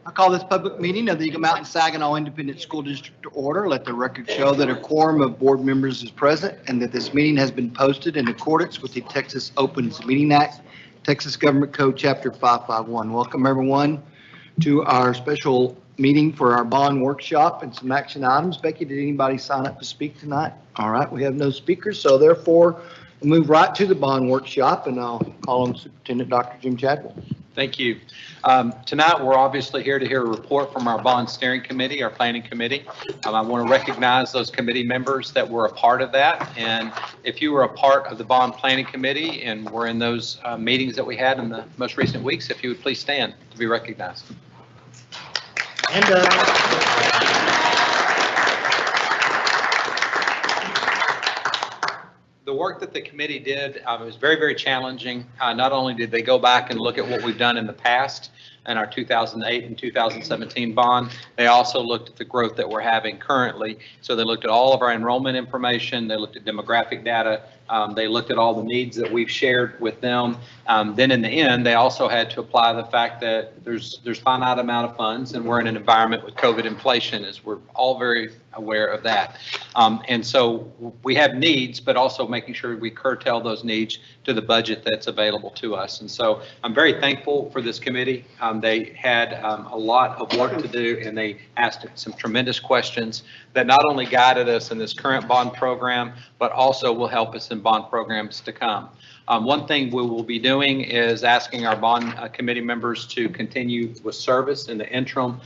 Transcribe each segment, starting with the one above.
I call this public meeting of the Eagle Mountain Saginaw Independent School District to order. Let the record show that a quorum of board members is present and that this meeting has been posted in accordance with the Texas Opens Meeting Act, Texas Government Code Chapter 551. Welcome everyone to our special meeting for our bond workshop and some action items. Becky, did anybody sign up to speak tonight? All right, we have no speakers, so therefore we'll move right to the bond workshop, and I'll call on Superintendent Dr. Jim Chadwell. Thank you. Tonight, we're obviously here to hear a report from our bond steering committee, our planning committee. I want to recognize those committee members that were a part of that. And if you were a part of the bond planning committee and were in those meetings that we had in the most recent weeks, if you would please stand to be recognized. And the work that the committee did was very, very challenging. Not only did they go back and look at what we've done in the past in our 2008 and 2017 bond, they also looked at the growth that we're having currently. So they looked at all of our enrollment information, they looked at demographic data, they looked at all the needs that we've shared with them. Then in the end, they also had to apply the fact that there's finite amount of funds and we're in an environment with COVID inflation, as we're all very aware of that. And so we have needs, but also making sure we curtail those needs to the budget that's available to us. And so I'm very thankful for this committee. They had a lot of work to do, and they asked some tremendous questions that not only guided us in this current bond program, but also will help us in bond programs to come. One thing we will be doing is asking our bond committee members to continue with service in the interim,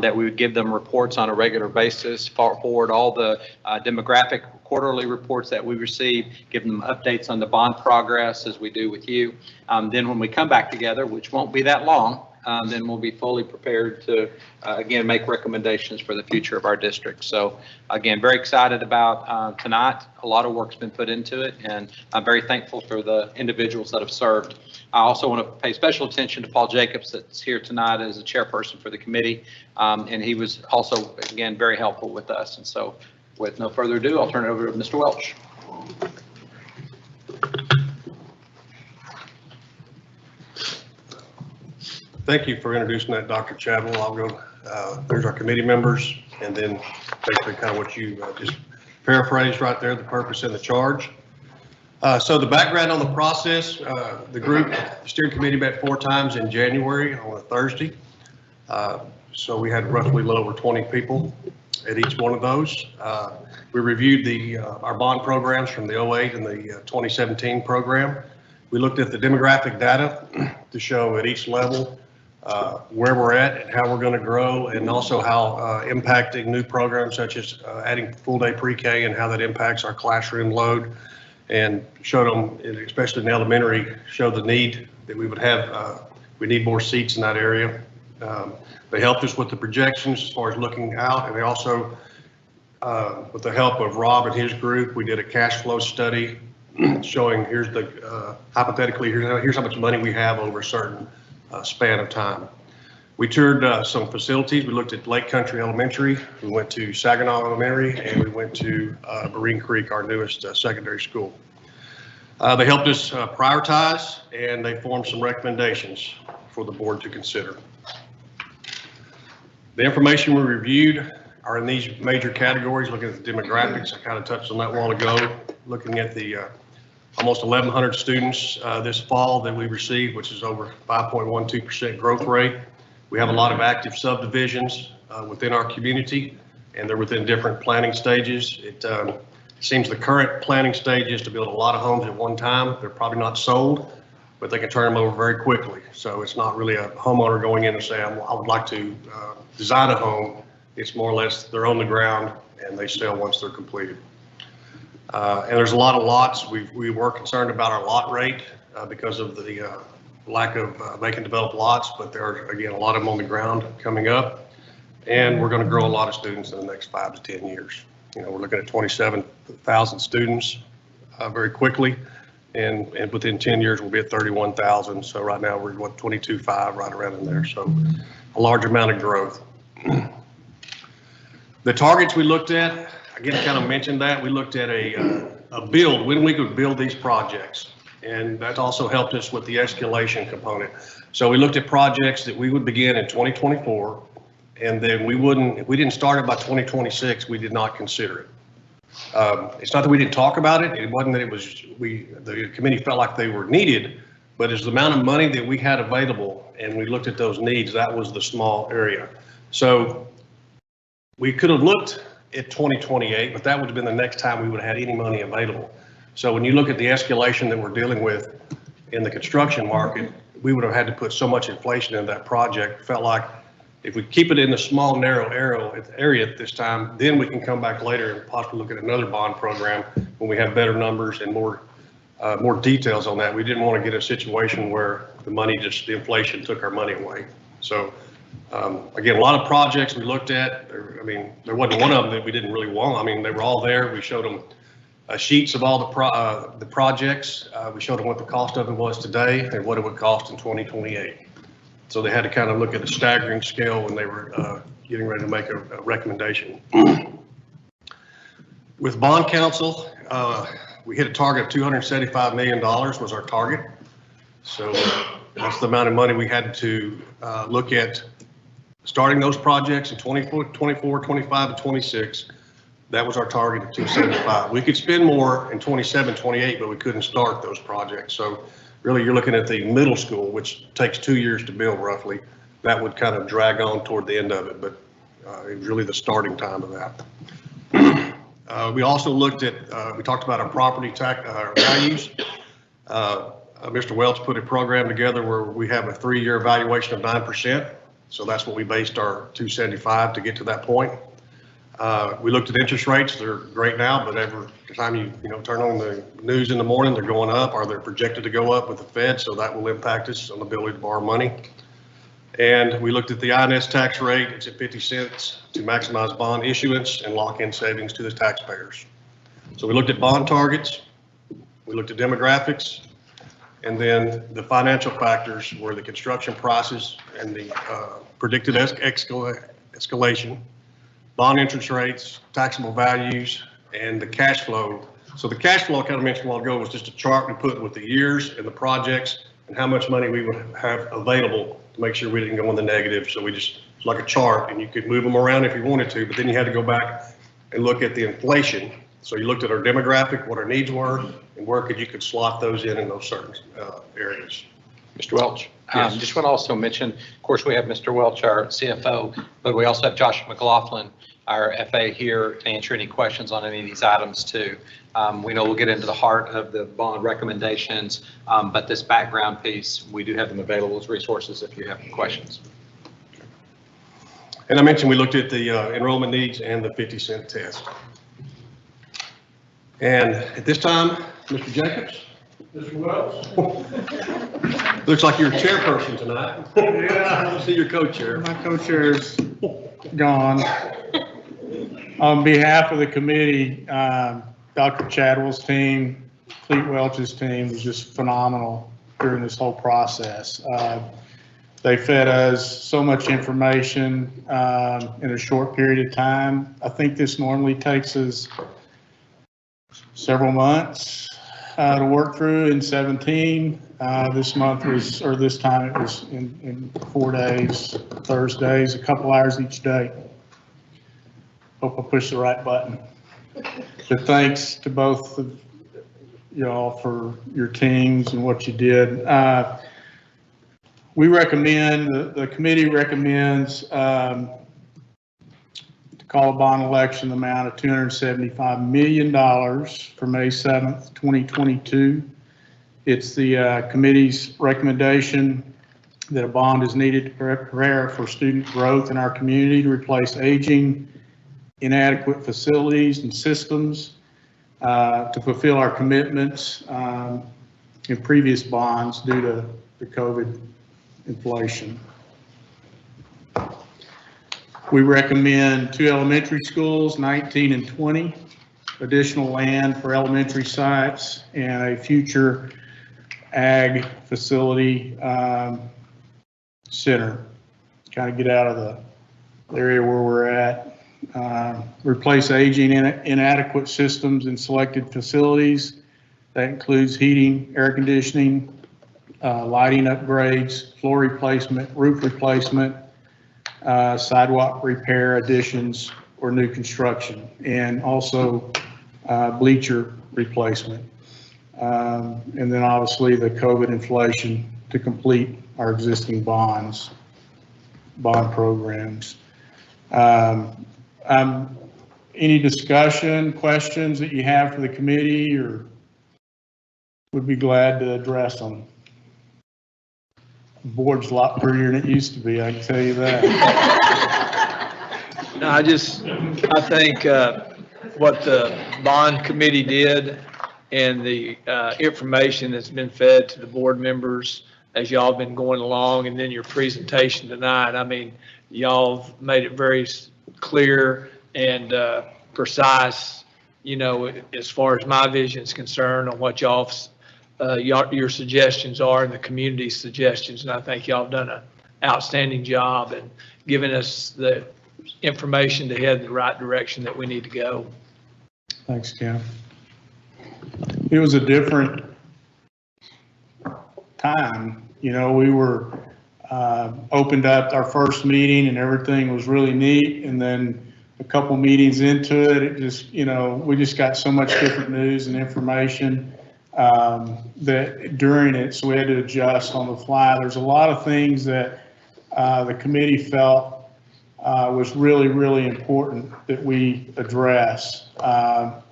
that we would give them reports on a regular basis, forward all the demographic quarterly reports that we receive, give them updates on the bond progress as we do with you. Then when we come back together, which won't be that long, then we'll be fully prepared to, again, make recommendations for the future of our district. So, again, very excited about tonight. A lot of work's been put into it, and I'm very thankful for the individuals that have served. I also want to pay special attention to Paul Jacobs, that's here tonight as a chairperson for the committee, and he was also, again, very helpful with us. And so, with no further ado, I'll turn it over to Mr. Welch. Thank you for introducing that, Dr. Chadwell. I'll go, there's our committee members, and then basically kind of what you just paraphrased right there, the purpose and the charge. So the background on the process, the steering committee met 4 times in January on a Thursday. So we had roughly a little over 20 people at each one of those. We reviewed our bond programs from the 08 and the 2017 program. We looked at the demographic data to show at each level where we're at and how we're going to grow, and also how impacting new programs such as adding full day pre-K and how that impacts our classroom load, and showed them, especially in elementary, showed the need that we would have. We need more seats in that area. They helped us with the projections as far as looking out, and they also, with the help of Rob and his group, we did a cash flow study showing here's the hypothetically here's how much money we have over a certain span of time. We toured some facilities. We looked at Lake Country Elementary, we went to Saginaw Elementary, and we went to Marine Creek, our newest secondary school. They helped us prioritize, and they formed some recommendations for the board to consider. The information we reviewed are in these major categories. Looking at the demographics, I kind of touched on that a while ago. Looking at the almost 1,100 students this fall that we received, which is over 5.12% growth rate. We have a lot of active subdivisions within our community, and they're within different planning stages. It seems the current planning stage is to build a lot of homes at one time. They're probably not sold, but they can turn them over very quickly. So it's not really a homeowner going in and saying, I would like to design a home. It's more or less they're on the ground and they sell once they're completed. And there's a lot of lots. We were concerned about our lot rate because of the lack of vacant developed lots, but there are, again, a lot of them on the ground coming up. And we're going to grow a lot of students in the next 5 to 10 years. You know, we're looking at 27,000 students very quickly. And within 10 years, we'll be at 31,000. So right now we're what, 22.5, right around in there. So a large amount of growth. The targets we looked at, again, I kind of mentioned that we looked at a build, when we could build these projects. And that also helped us with the escalation component. So we looked at projects that we would begin in 2024, and then we wouldn't, if we didn't start it by 2026, we did not consider it. It's not that we didn't talk about it. It wasn't that it was, the committee felt like they were needed, but as the amount of money that we had available and we looked at those needs, that was the small area. So we could have looked at 2028, but that would have been the next time we would have had any money available. So when you look at the escalation that we're dealing with in the construction market, we would have had to put so much inflation in that project. Felt like if we keep it in the small, narrow area at this time, then we can come back later and possibly look at another bond program when we have better numbers and more details on that. We didn't want to get a situation where the inflation took our money away. So again, a lot of projects we looked at, I mean, there wasn't one of them that we didn't really want. I mean, they were all there. We showed them sheets of all the projects. We showed them what the cost of it was today and what it would cost in 2028. So they had to kind of look at a staggering scale when they were getting ready to make a recommendation. With bond counsel, we hit a target of $275 million was our target. So that's the amount of money we had to look at starting those projects in 24, 25, and 26. That was our target of 275. We could spend more in 27, 28, but we couldn't start those projects. So really you're looking at the middle school, which takes 2 years to build roughly. That would kind of drag on toward the end of it, but it was really the starting time of that. We also looked at, we talked about our property tax values. Mr. Welch put a program together where we have a 3-year evaluation of 9%. So that's what we based our 275 to get to that point. We looked at interest rates. They're great now, but every time you turn on the news in the morning, they're going up, or they're projected to go up with the Fed. So that will impact us on the ability to borrow money. And we looked at the INS tax rate. It's at 50 cents to maximize bond issuance and lock in savings to the taxpayers. So we looked at bond targets. We looked at demographics. And then the financial factors were the construction prices and the predicted escalation, bond interest rates, taxable values, and the cash flow. So the cash flow I kind of mentioned a while ago was just a chart we put with the years and the projects and how much money we would have available to make sure we didn't go in the negative. So we just, it's like a chart, and you could move them around if you wanted to, but then you had to go back and look at the inflation. So you looked at our demographic, what our needs were, and where you could slot those in those certain areas. Mr. Welch, Yes. just want to also mention, of course, we have Mr. Welch, our CFO, but we also have Josh McLaughlin, our FA, here to answer any questions on any of these items too. We know we'll get into the heart of the bond recommendations, but this background piece, we do have them available as resources if you have any questions. And I mentioned we looked at the enrollment needs and the 50-cent test. And at this time, Mr. Jacobs. Mr. Welch? Looks like you're chairperson tonight. Yeah. I see your co-chair. My co-chair's gone. On behalf of the committee, Dr. Chadwell's team, Clete Welch's team was just phenomenal during this whole process. They fed us so much information in a short period of time. I think this normally takes us several months to work through in 17. This month was, or this time it was in 4 days, Thursdays, a couple hours each day. Hope I pushed the right button. But thanks to both of y'all for your teams and what you did. We recommend, the committee recommends call a bond election amount of $275 million for May 7th, 2022. It's the committee's recommendation that a bond is needed to prepare for student growth in our community, to replace aging, inadequate facilities and systems, to fulfill our commitments in previous bonds due to the COVID inflation. We recommend 2 elementary schools, 19 and 20, additional land for elementary sites, and a future ag facility center. Kind of get out of the area where we're at. Replace aging inadequate systems in selected facilities. That includes heating, air conditioning, lighting upgrades, floor replacement, roof replacement, sidewalk repair additions or new construction, and also bleacher replacement. And then obviously the COVID inflation to complete our existing bond programs. Any discussion, questions that you have for the committee, or would be glad to address them? The board's a lot prettier than it used to be, I can tell you that. No, I think what the bond committee did and the information that's been fed to the board members as y'all have been going along, and then your presentation tonight, I mean, y'all made it very clear and precise, you know, as far as my vision is concerned on what your suggestions are and the community's suggestions. And I think y'all have done an outstanding job and giving us the information to head in the right direction that we need to go. Thanks, Kim. It was a different time. You know, we were opened up our first meeting and everything was really neat. And then a couple meetings into it, it just, you know, we just got so much different news and information that during it, so we had to adjust on the fly. There's a lot of things that the committee felt was really, really important that we address, but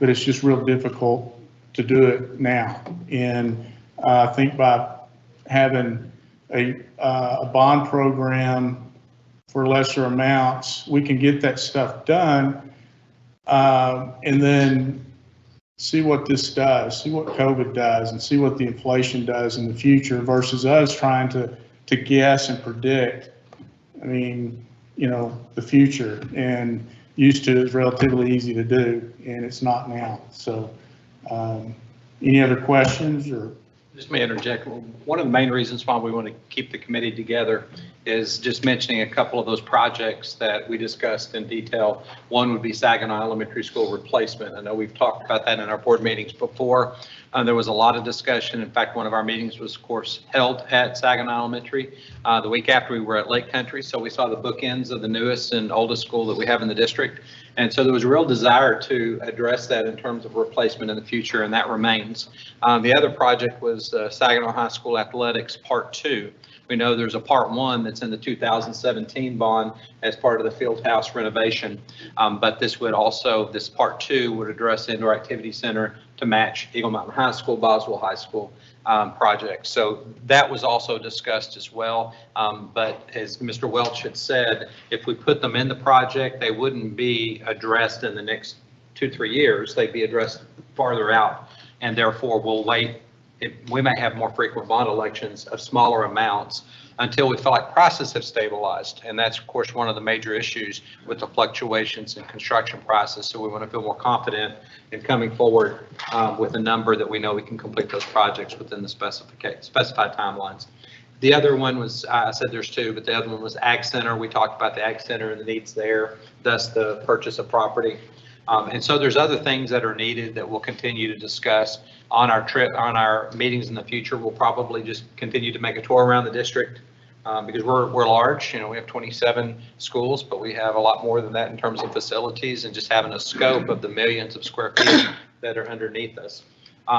it's just real difficult to do it now. And I think by having a bond program for lesser amounts, we can get that stuff done and then see what this does, see what COVID does, and see what the inflation does in the future versus us trying to guess and predict. I mean, you know, the future, and used to is relatively easy to do, and it's not now. So any other questions or? Just may interject. One of the main reasons why we want to keep the committee together is just mentioning a couple of those projects that we discussed in detail. One would be Saginaw Elementary School replacement. I know we've talked about that in our board meetings before. There was a lot of discussion. In fact, one of our meetings was, of course, held at Saginaw Elementary the week after we were at Lake Country. So we saw the bookends of the newest and oldest school that we have in the district. And so there was a real desire to address that in terms of replacement in the future, and that remains. The other project was Saginaw High School Athletics Part 2. We know there's a Part 1 that's in the 2017 bond as part of the field house renovation, but this Part 2 would address the Indoor Activity Center to match Eagle Mountain High School, Boswell High School project. So that was also discussed as well. But as Mr. Welch had said, if we put them in the project, they wouldn't be addressed in the next 2-3 years. They'd be addressed farther out, and therefore we'll wait. We may have more frequent bond elections of smaller amounts until we feel like prices have stabilized. And that's, of course, one of the major issues with the fluctuations in construction prices. So we want to feel more confident in coming forward with a number that we know we can complete those projects within the specified timelines. The other one was, I said there's two, but the other one was Ag Center. We talked about the Ag Center and the needs there, thus the purchase of property. And so there's other things that are needed that we'll continue to discuss on our meetings in the future. We'll probably just continue to make a tour around the district because we're large. You know, we have 27 schools, but we have a lot more than that in terms of facilities and just having a scope of the millions of square feet that are underneath us.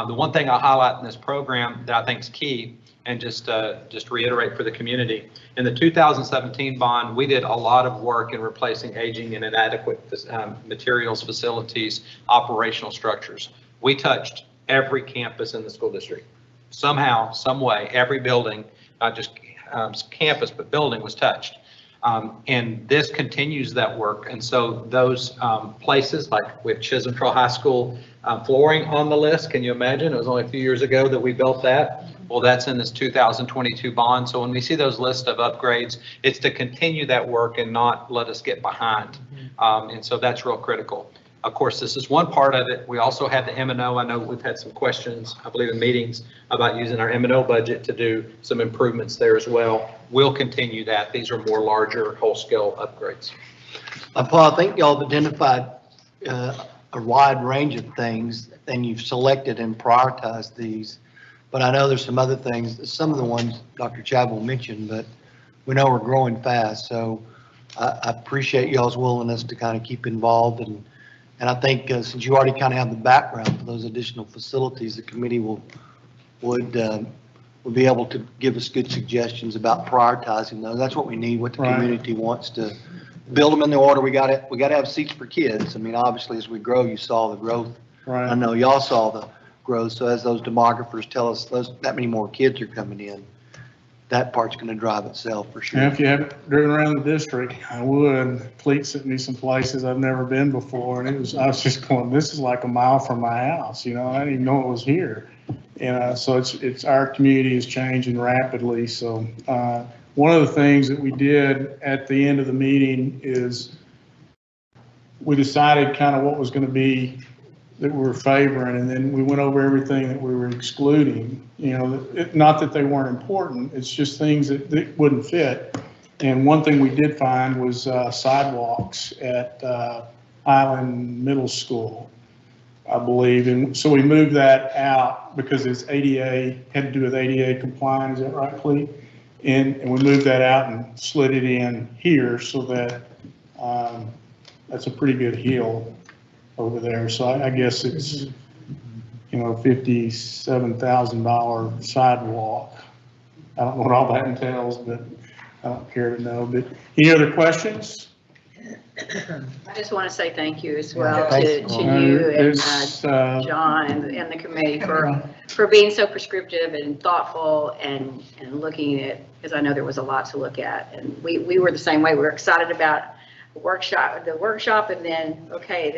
The one thing I'll highlight in this program that I think is key, and just reiterate for the community, in the 2017 bond, we did a lot of work in replacing aging and inadequate materials, facilities, operational structures. We touched every campus in the school district. Somehow, some way, every building, not just campus, but building was touched. And this continues that work. And so those places, like with Chisholm Trail High School flooring on the list, can you imagine? It was only a few years ago that we built that. Well, that's in this 2022 bond. So when we see those lists of upgrades, it's to continue that work and not let us get behind. And so that's real critical. Of course, this is one part of it. We also have the M&O. I know we've had some questions, I believe, in meetings about using our M&O budget to do some improvements there as well. We'll continue that. These are more larger whole-scale upgrades. Paul, I think y'all have identified a wide range of things, and you've selected and prioritized these. But I know there's some other things, some of the ones Dr. Chadwell mentioned, but we know we're growing fast. So I appreciate y'all's willingness to kind of keep involved. And I think since you already kind of have the background for those additional facilities, the committee would be able to give us good suggestions about prioritizing those. That's what we need, what the Right. community wants to build them in the order. We got to have seats for kids. I mean, obviously, as we grow, you saw the growth. I Right. know y'all saw the growth. So as those demographers tell us that many more kids are coming in, that part's going to drive itself for sure. And if you haven't driven around the district, I would. Cleet sent me some places I've never been before, and I was just going, this is like a mile from my house, you know, I didn't even know it was here. And so it's our community is changing rapidly. So one of the things that we did at the end of the meeting is we decided kind of what was going to be that we were favoring, and then we went over everything that we were excluding. You know, not that they weren't important, it's just things that wouldn't fit. And one thing we did find was sidewalks at Island Middle School, I believe. And so we moved that out because it's ADA, had to do with ADA compliance, is that right, Clete? And we moved that out and slid it in here so that that's a pretty good hill over there. So I guess it's, you know, $57,000 sidewalk. I don't know what all that entails, but I don't care to know. But any other questions? I just want to say thank you as well Yeah, to thanks. you and There's, John and the committee for being so prescriptive and thoughtful and looking at, because I know there was a lot to look at. And we were the same way. We were excited about the workshop, and then, okay,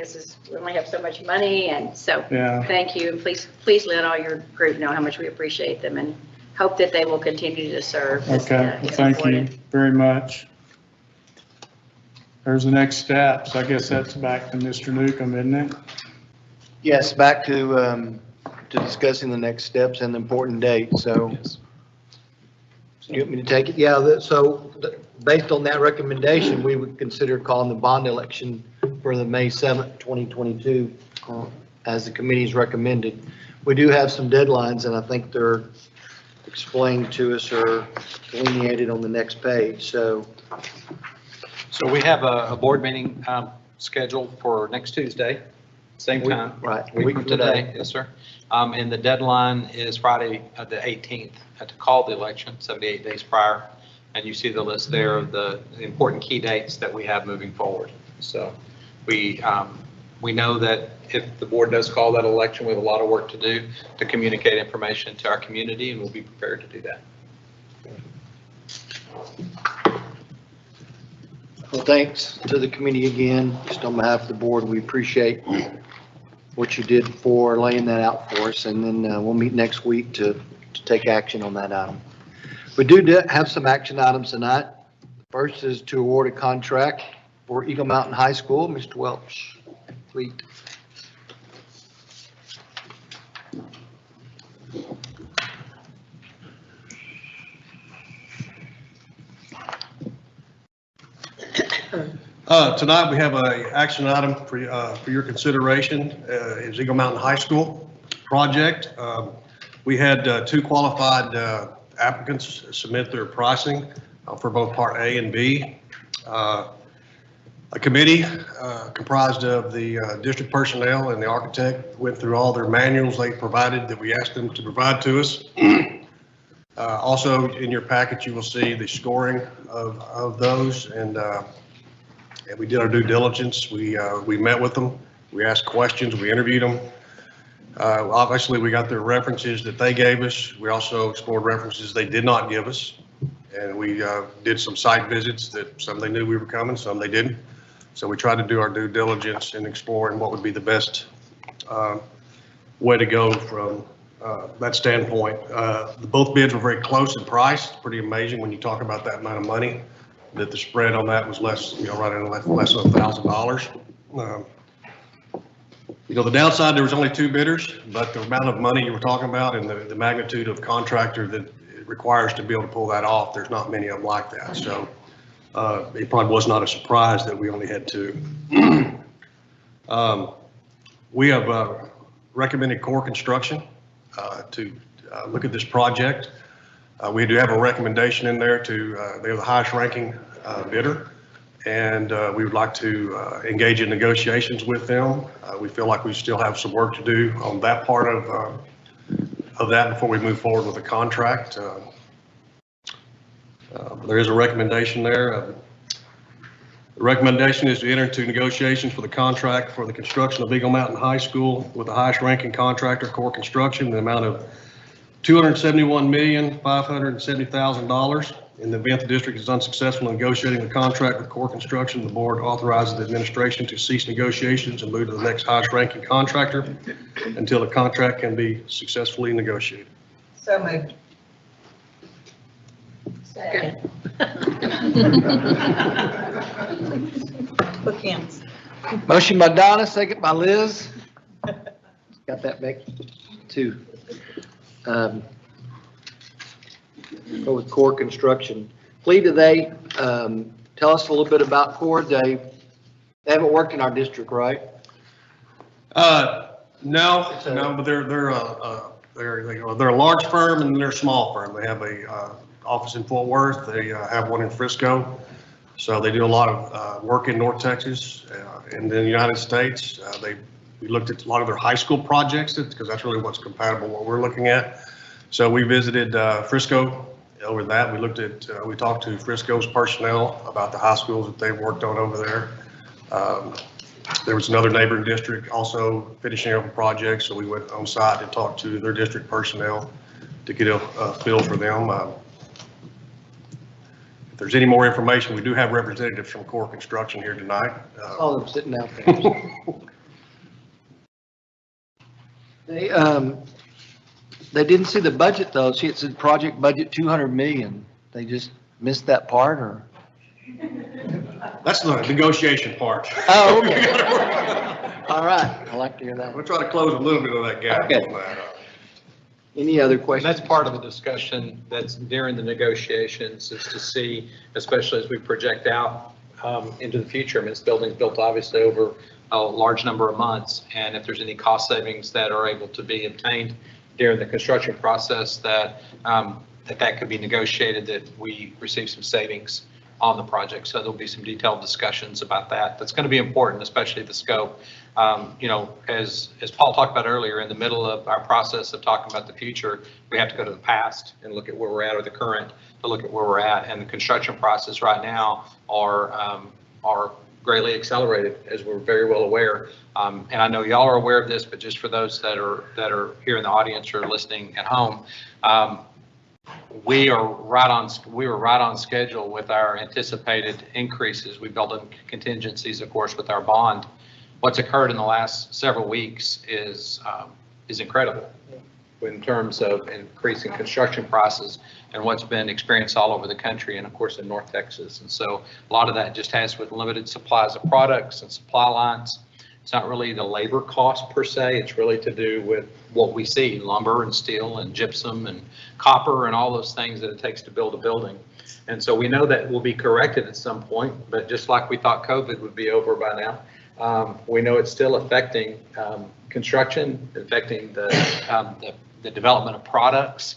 we only have so much money. And so Yeah. thank you. Please let all your group know how much we appreciate them and hope that they will continue to serve. Okay, well, thank you very much. There's the next steps. I guess that's back to Mr. Newcomb, isn't it? Yes, back to discussing the next steps and the important dates. So you want me to take it? Yeah, based on that recommendation, we would consider calling the bond election for the May 7th, 2022, as the committee's recommended. We do have some deadlines, and I think they're explained to us or delineated on the next page. So So we have a board meeting scheduled for next Tuesday, same time. Right. A week from today, yes, sir. And the deadline is Friday, the 18th, to call the election, 78 days prior. And you see the list there of the important key dates that we have moving forward. So we know that if the board does call that election, we have a lot of work to do to communicate information to our community, and we'll be prepared to do that. Well, thanks to the committee again. Just on behalf of the board, we appreciate what you did for laying that out for us. And then we'll meet next week to take action on that item. We do have some action items tonight. First is to award a contract for Eagle Mountain High School. Mr. Welch, please. Tonight, we have an action item for your consideration. Is Eagle Mountain High School project. We had two qualified applicants submit their pricing for both Part A and B. A committee comprised of the district personnel and the architect went through all their manuals they provided that we asked them to provide to us. Also, in your packet, you will see the scoring of those, and we did our due diligence. We met with them, we asked questions, we interviewed them. Obviously, we got their references that they gave us. We also explored references they did not give us, and we did some site visits that some they knew we were coming, some they didn't. So we tried to do our due diligence in exploring what would be the best way to go from that standpoint. Both bids were very close in price. Pretty amazing when you talk about that amount of money, that the spread on that was less, right in less than $1,000. The downside, there was only two bidders, but the amount of money you were talking about and the magnitude of contractor that it requires to be able to pull that off, there's not many of them like that. So it probably was not a surprise that we only had two. We have recommended Core Construction to look at this project. We do have a recommendation in there they're the highest ranking bidder, and we would like to engage in negotiations with them. We feel like we still have some work to do on that part of that before we move forward with the contract. There is a recommendation there. The recommendation is to enter into negotiations for the contract for the construction of Eagle Mountain High School with the highest ranking contractor, Core Construction, in the amount of $271,570,000. In the event the district is unsuccessful in negotiating the contract with Core Construction, the board authorizes the administration to cease negotiations and move to the next highest ranking contractor until the contract can be successfully negotiated. So moved. Second. Bookends. Motion by Donna, second by Liz. Got that, Beck? Two. Go with Core Construction. Lee, do they tell us a little bit about Core? They haven't worked in our district, right? No, but they're a large firm and they're a small firm. They have a office in Fort Worth. They have one in Frisco. So they do a lot of work in North Texas and in the United States. We looked at a lot of their high school projects because that's really what's compatible with what we're looking at. So we visited Frisco over that. We talked to Frisco's personnel about the high schools that they've worked on over there. There was another neighboring district also finishing up a project. So we went on site and talked to their district personnel to get a feel for them. If there's any more information, we do have representatives from Core Construction here tonight. All of them sitting out there. They didn't see the budget though. See, it said project budget 200 million. They just missed that part, or? That's the negotiation part. Oh, okay. All right. I like to hear that. We'll try to close a little bit of that gap Okay. on that. Any other And questions? that's part of the discussion that's during the negotiations, is to see, especially as we project out into the future. I mean, this building's built obviously over a large number of months, and if there's any cost savings that are able to be obtained during the construction process, that could be negotiated, that we receive some savings on the project. So there'll be some detailed discussions about that. That's going to be important, especially the scope. As Paul talked about earlier, in the middle of our process of talking about the future, we have to go to the past and look at where we're at, or the current to look at where we're at. And the construction process right now are greatly accelerated, as we're very well aware. And I know y'all are aware of this, but just for those that are here in the audience or listening at home, we were right on schedule with our anticipated increases. We built in contingencies, of course, with our bond. What's occurred in the last several weeks is incredible in terms of increasing construction prices and what's been experienced all over the country, and of course in North Texas. And so a lot of that just has with limited supplies of products and supply lines. It's not really the labor cost per se, it's really to do with what we see: lumber and steel and gypsum and copper and all those things that it takes to build a building. And so we know that will be corrected at some point, but just like we thought COVID would be over by now, we know it's still affecting construction, affecting the development of products,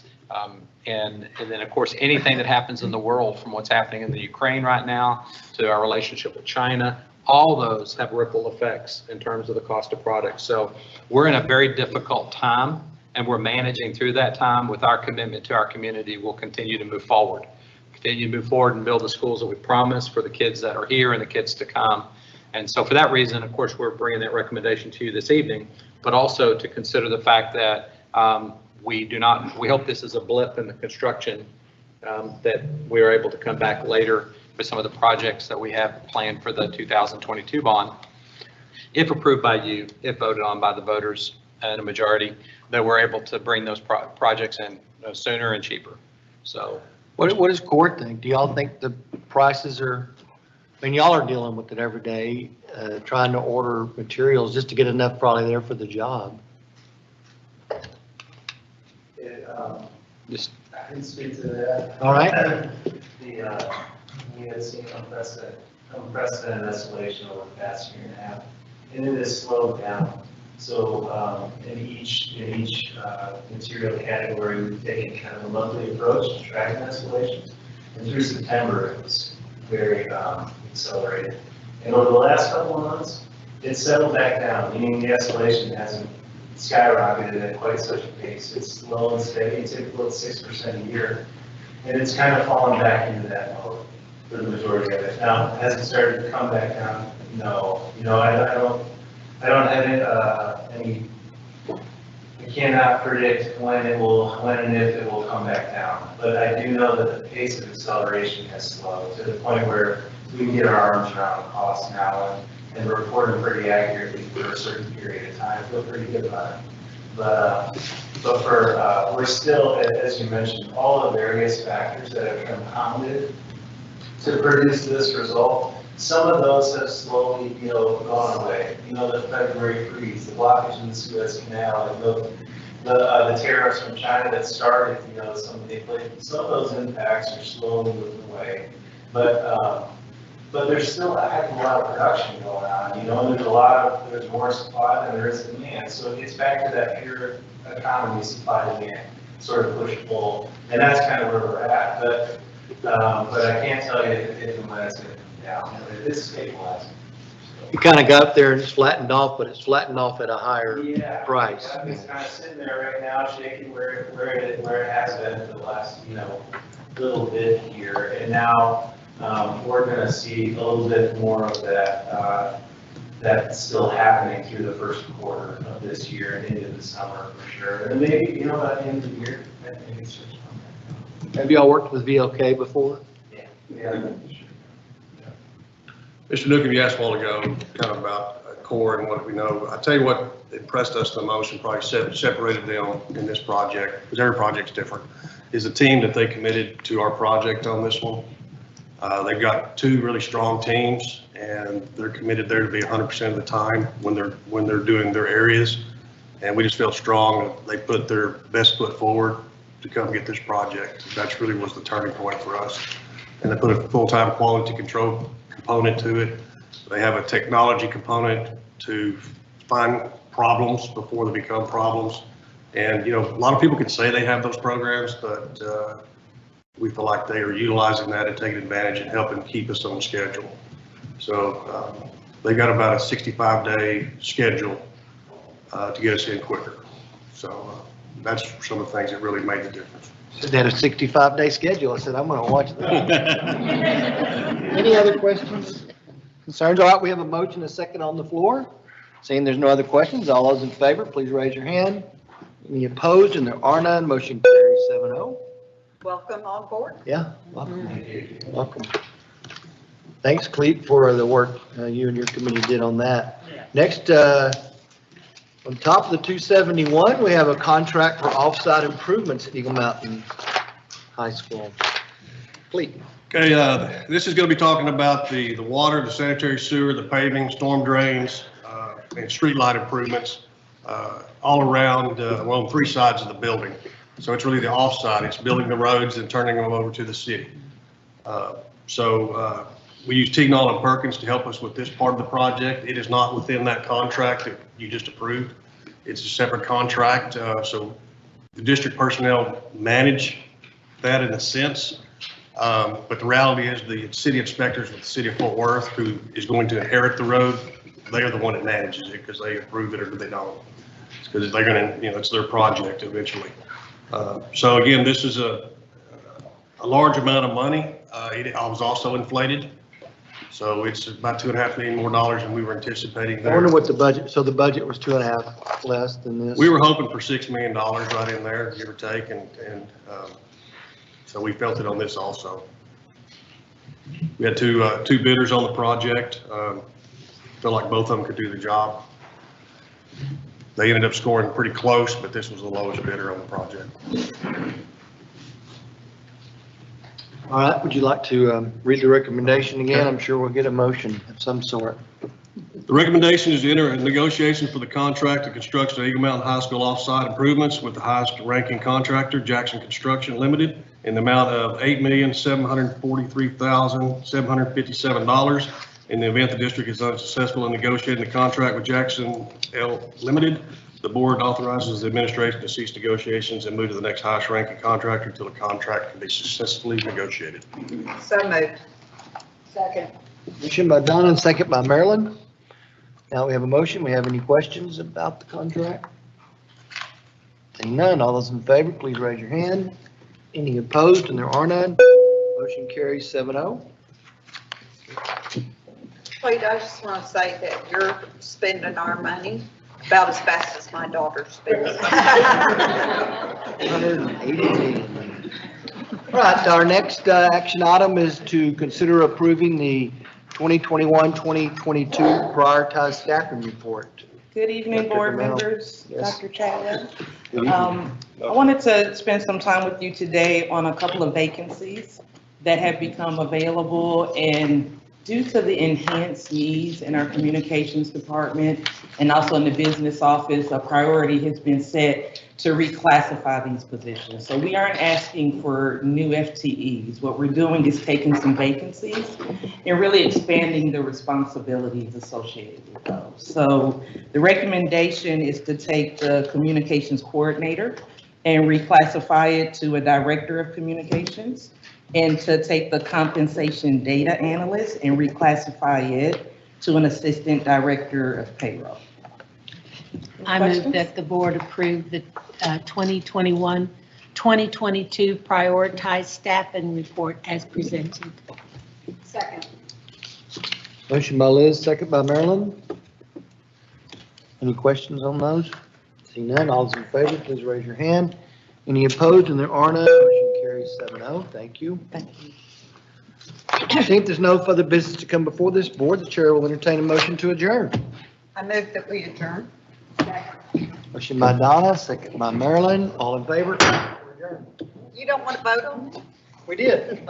and then of course anything that happens in the world, from what's happening in the Ukraine right now to our relationship with China. All those have ripple effects in terms of the cost of products. So we're in a very difficult time, and we're managing through that time with our commitment to our community. We'll continue to move forward and build the schools that we promised for the kids that are here and the kids to come. And so for that reason, of course, we're bringing that recommendation to you this evening, but also to consider the fact that we hope this is a blip in the construction, that we are able to come back later with some of the projects that we have planned for the 2022 bond, if approved by you, if voted on by the voters and a majority, that we're able to bring those projects in sooner and cheaper. So What does Core think? Do y'all think the prices are, I mean, y'all are dealing with it every day, trying to order materials just to get enough probably there for the job. just, I can speak to that. All right. We had seen unprecedented escalation over the past year and a half, and it has slowed down. So in each material category, we've taken kind of a monthly approach to tracking escalations. And through September, it was very accelerated. And over the last couple of months, it's settled back down, meaning the escalation hasn't skyrocketed at quite such a pace. It's slow and steady, typically at 6% a year. And it's kind of fallen back into that mode for the majority of it. Now, has it started to come back down? No. I don't have any, I cannot predict when and if it will come back down. But I do know that the pace of acceleration has slowed to the point where we can get our arms around the costs now and report them pretty accurately for a certain period of time. I feel pretty good about it. But we're still, as you mentioned, all the various factors that have compounded to produce this result. Some of those have slowly, gone away. The February freeze, the blockage in the Suez Canal, and the tariffs from China that started, some of those impacts are slowly moving away. But there's still a heck of a lot of production going on. There's more supply than there is demand. So it gets back to that pure economy, supply demand sort of push pull, and that's kind of where we're at. But I can't tell you if and when it's going to come down. It is stabilizing. You kind of got up there and it's flattened off, but it's flattened off at a higher price. It's kind of sitting there right now, shaking where it has been for the last little bit here, and now we're going to see a little bit more of that that's still happening through the first quarter of this year and into the summer for sure. And maybe by the end of the year, I think it's just coming. Have y'all worked with VLK before? Yeah. Mr. Newcomb, you asked a while ago kind of about core and what we know. I tell you what impressed us the most and probably separated them in this project, because every project's different, is the team that they committed to our project on this one. They've got two really strong teams, and they're committed there to be 100% of the time when they're doing their areas. And we just felt strong that they put their best foot forward to come get this project. That's really was the turning point for us. And they put a full-time quality control component to it. They have a technology component to find problems before they become problems. And, a lot of people can say they have those programs, but we feel like they are utilizing that and taking advantage and helping keep us on schedule. So they got about a 65-day schedule to get us in quicker. So that's some of the things that really made the difference. They had a 65-day schedule. I said, I'm going to watch that. Any other questions, concerns? All right, we have a motion, a second on the floor. Seeing there's no other questions, all those in favor, please raise your hand. Any opposed? And there are none. Motion carries 7-0. Welcome on board. Yeah, welcome. Welcome. Thanks, Clete, for the work you and your committee did on that. Next, on top of the 271, we have a contract for off-site improvements at Eagle Mountain High School. Clete. Okay, this is going to be talking about the water, the sanitary sewer, the paving, storm drains, and street light improvements all around, on three sides of the building. So it's really the offside. It's building the roads and turning them over to the city. We use Tignall and Perkins to help us with this part of the project. It is not within that contract that you just approved. It's a separate contract. So the district personnel manage that in a sense. But the reality is the city inspectors with the city of Fort Worth, who is going to inherit the road, they are the one that manages it because they approve it or they don't. It's because they're going to, it's their project eventually. So again, this is a large amount of money. It was also inflated. So it's about $2.5 million more than we were anticipating there. I wonder what the budget, so the budget was 2.5 less than this? We were hoping for $6 million right in there, give or take, and so we felt it on this also. We had two bidders on the project. Felt like both of them could do the job. They ended up scoring pretty close, but this was the lowest bidder on the project. All right, would you like to read the recommendation again? I'm sure we'll get a motion of some sort. The recommendation is to enter a negotiation for the contract to construction of Eagle Mountain High School off-site improvements with the highest ranking contractor, Jackson Construction Limited, in the amount of $8,743,757 In the event the district is unsuccessful in negotiating the contract with Jackson L. Limited, the board authorizes the administration to cease negotiations and move to the next highest ranking contractor until the contract can be successfully negotiated. So moved. Second. Motion by Donna and second by Marilyn. Now we have a motion. We have any questions about the contract? Seeing none, all those in favor, please raise your hand. Any opposed? And there are none. Motion carries 7-0. Clete, I just want to say that you're spending our money about as fast as my daughter spends. 180 million. All right, our next action item is to consider approving the 2021-2022 prioritized staffing report. Good evening, Dr. board Kamel. members, Yes. Dr. Chadwell. Good evening. I wanted to spend some time with you today on a couple of vacancies that have become available, and due to the enhanced needs in our communications department and also in the business office, a priority has been set to reclassify these positions. So we aren't asking for new FTEs. What we're doing is taking some vacancies and really expanding the responsibilities associated with those. So the recommendation is to take the communications coordinator and reclassify it to a director of communications, and to take the compensation data analyst and reclassify it to an assistant director of payroll. I move Questions? that the board approve the 2021-2022 prioritized staffing report as presented. Second. Motion by Liz, second by Marilyn. Any questions on those? Seeing none, all those in favor, please raise your hand. Any opposed? And there are none. Motion carries 7-0. Thank you. Thank you. I think there's no further business to come before this board. The chair will entertain a motion to adjourn. I move that we adjourn. Motion by Donna, second by Marilyn. All in favor? We're adjourned. You don't want to vote on it? We did.